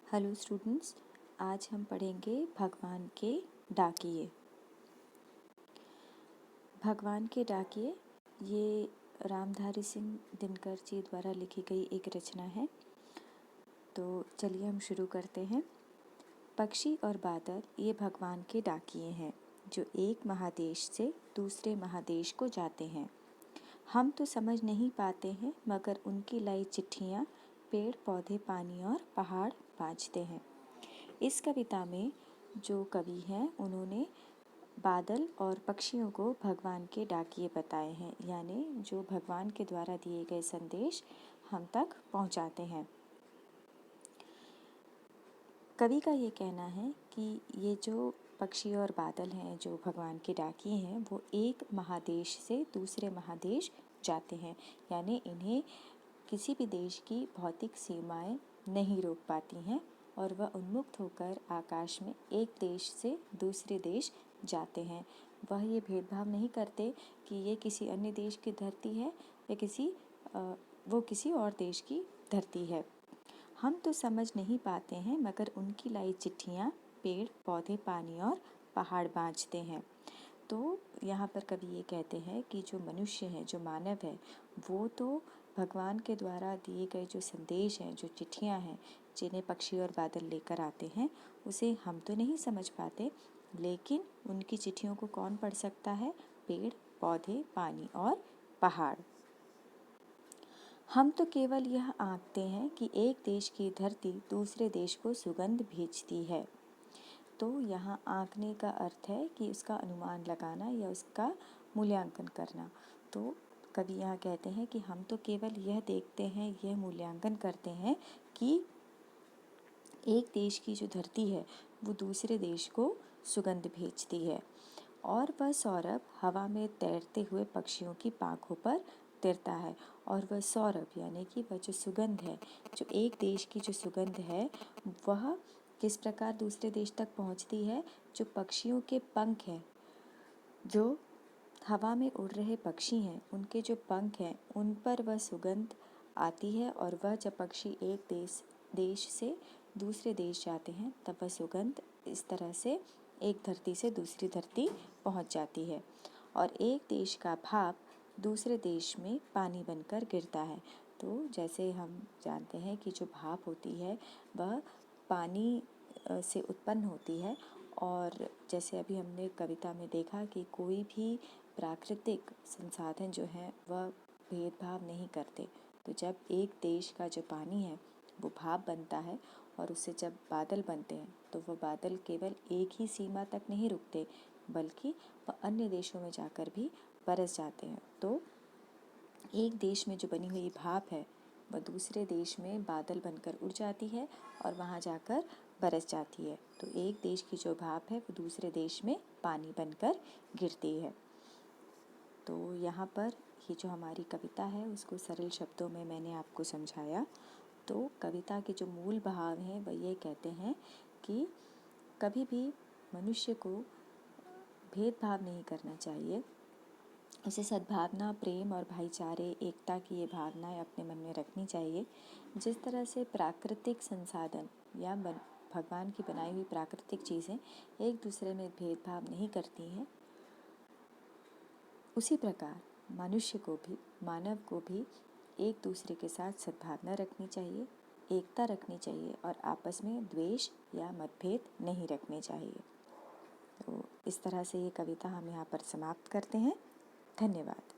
Hello students, आज हम पढ़ेंगे भगवान के डाकिये। भगवान के डाकिये ये रामधारी सिंह दिनकर जी द्वारा लिखी गई एक रचना है। तो चलिए हम शुरू करते हैं। पक्षी और बादल ये भगवान के डाकिये हैं जो एक महादेश से दूसरे महादेश को जाते हैं। हम तो समझ नहीं पाते हैं मगर उनकी लाई चिट्ठियाँ पेड़ पौधे पानी और पहाड़ बाँचते हैं। इस कविता में जो कवि हैं उन्होंने बादल और पक्षियों को भगवान के डाकिये बताए हैं, यानी जो भगवान के द्वारा दिए गए संदेश हम तक पहुंचाते हैं। कवि का ये कहना है कि ये जो पक्षी और बादल हैं जो भगवान के डाकिये हैं वो एक महादेश से दूसरे महादेश जाते हैं, यानी इन्हें किसी भी देश की भौतिक सीमाएं नहीं रोक पाती हैं और वह उन्मुक्त होकर आकाश में एक देश से दूसरे देश जाते हैं। वह ये भेदभाव नहीं करते कि ये किसी अन्य देश की धरती है या वो किसी और देश की धरती है। हम तो समझ नहीं पाते हैं मगर उनकी लाई चिट्ठियाँ पेड़ पौधे पानी और पहाड़ बाँचते हैं। तो यहाँ पर कवि ये कहते हैं कि जो मनुष्य है, जो मानव है, वो तो भगवान के द्वारा दिए गए जो संदेश हैं, जो चिट्ठियाँ हैं, जिन्हें पक्षी और बादल लेकर आते हैं, उसे हम तो नहीं समझ पाते, लेकिन उनकी चिट्ठियों को कौन पढ़ सकता है? पेड़ पौधे पानी और पहाड़। हम तो केवल यह आंकते हैं कि एक देश की धरती दूसरे देश को सुगंध भेजती है। तो यहाँ आंकने का अर्थ है कि उसका अनुमान लगाना या उसका मूल्यांकन करना। तो कवि यहाँ कहते हैं कि हम तो केवल यह देखते हैं, यह मूल्यांकन करते हैं कि एक देश की जो धरती है वो दूसरे देश को सुगंध भेजती है और वह सौरभ हवा में तैरते हुए पक्षियों की पाँखों पर तिरता है। और वह सौरभ यानी कि वह जो सुगंध है, जो एक देश की जो सुगंध है, वह किस प्रकार दूसरे देश तक पहुंचती है? जो पक्षियों के पंख हैं, जो हवा में उड़ रहे पक्षी हैं, उनके जो पंख हैं उन पर वह सुगंध आती है और वह जब पक्षी एक देश से दूसरे देश जाते हैं तब वह सुगंध इस तरह से एक धरती से दूसरी धरती पहुंच जाती है और एक देश का भाप दूसरे देश में पानी बनकर गिरता है। तो जैसे हम जानते हैं कि जो भाप होती है वह पानी से उत्पन्न होती है और जैसे अभी हमने कविता में देखा कि कोई भी प्राकृतिक संसाधन जो है वह भेदभाव नहीं करते। तो जब एक देश का जो पानी है वो भाप बनता है और उससे जब बादल बनते हैं तो वह बादल केवल एक ही सीमा तक नहीं रुकते बल्कि वह अन्य देशों में जाकर भी बरस जाते हैं। तो एक देश में जो बनी हुई भाप है वह दूसरे देश में बादल बनकर उड़ जाती है और वहाँ जाकर बरस जाती है। तो एक देश की जो भाप है वो दूसरे देश में पानी बनकर गिरती है। तो यहाँ पर ये जो हमारी कविता है उसको सरल शब्दों में मैंने आपको समझाया। तो कविता के जो मूल भाव हैं वह ये कहते हैं कि कभी भी मनुष्य को भेदभाव नहीं करना चाहिए। उसे सद्भावना, प्रेम और भाईचारे, एकता की ये भावनाएं अपने मन में रखनी चाहिए। जिस तरह से प्राकृतिक संसाधन या भगवान की बनाई हुई प्राकृतिक चीज़ें एक दूसरे में भेदभाव नहीं करती हैं, उसी प्रकार मानव को भी एक दूसरे के साथ सद्भावना रखनी चाहिए, एकता रखनी चाहिए और आपस में द्वेष या मतभेद नहीं रखने चाहिए। तो इस तरह से ये कविता हम यहाँ पर समाप्त करते हैं। धन्यवाद।